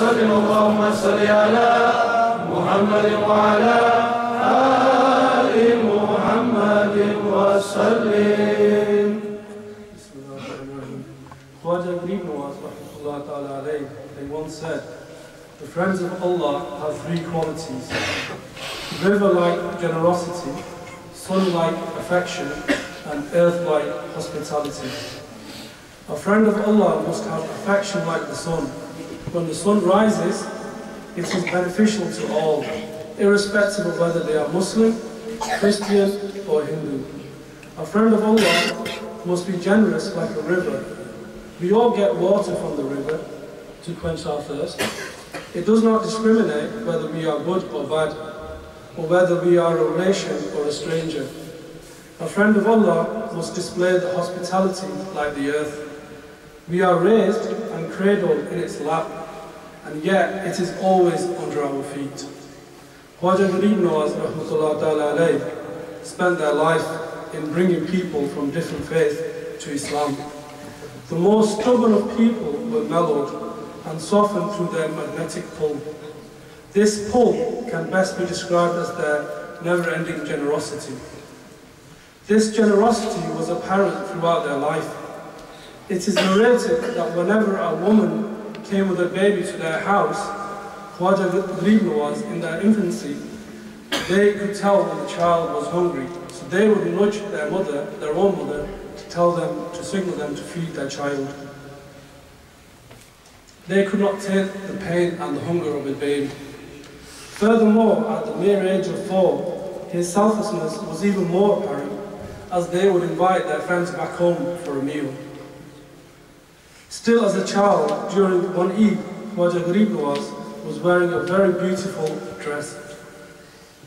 وسلم اللهم صل على محمد وعلى آل محمد وسلم. Khwaja Gharib Nawaz, rahmatullah ta'ala alayhi, they once said, the friends of Allah have three qualities: river-like generosity, sun-like affection, and earth-like hospitality. A friend of Allah must have affection like the sun. When the sun rises, it is beneficial to all, irrespective of whether they are Muslim, Christian, or Hindu. A friend of Allah must be generous like a river. We all get water from the river to quench our thirst. It does not discriminate whether we are good or bad, or whether we are a relation or a stranger. A friend of Allah must display the hospitality like the earth. We are raised and cradled in its lap, and yet it is always under our feet. Khwaja Gharib Nawaz, rahmatullah ta'ala alayhi, spent their life in bringing people from different faiths to Islam. The most stubborn of people were mellowed and softened through their magnetic pull. This pull can best be described as their never-ending generosity. This generosity was apparent throughout their life. It is narrated that whenever a woman came with a baby to their house, Khwaja Gharib Nawaz, in their infancy, they could tell when the child was hungry. So they would nudge their mother, their own mother, to tell them, to signal them to feed their child. They could not take the pain and the hunger of a baby. Furthermore, at the mere age of 4, his selflessness was even more apparent, as they would invite their friends back home for a meal. Still as a child, during one Eid, Khwaja Gharib Nawaz was wearing a very beautiful dress,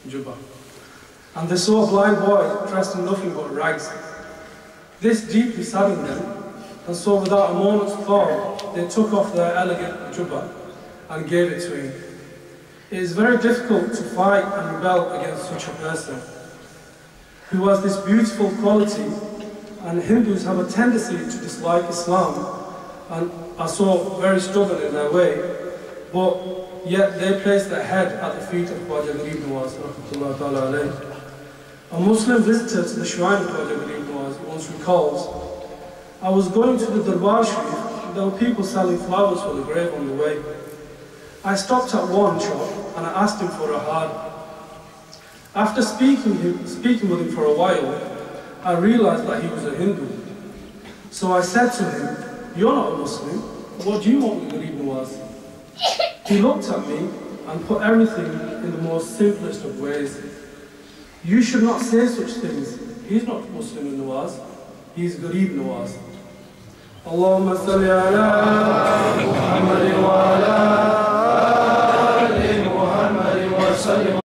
jubba, and they saw a blind boy dressed in nothing but rags. This deeply saddened them, and so without a moment's thought, they took off their elegant jubba and gave it to him. It is very difficult to fight and rebel against such a person who has this beautiful quality, and Hindus have a tendency to dislike Islam and are so very stubborn in their way, but yet they place their head at the feet of Khwaja Gharib Nawaz, rahmatullah ta'ala alayhi. A Muslim visitor to the shrine of Khwaja Gharib Nawaz once recalls, I was going to the Darbar Sharif, and there were people selling flowers for the grave on the way. I stopped at one shop and I asked him for a hard. After speaking with him for a while, I realized that he was a Hindu. So I said to him, "You're not a Muslim, what do you want with Gharib Nawaz?" He looked at me and put everything in the most simplest of ways. "You should not say such things. He's not Muslim in Nawaz, he's Gharib Nawaz." Allahumma salli ala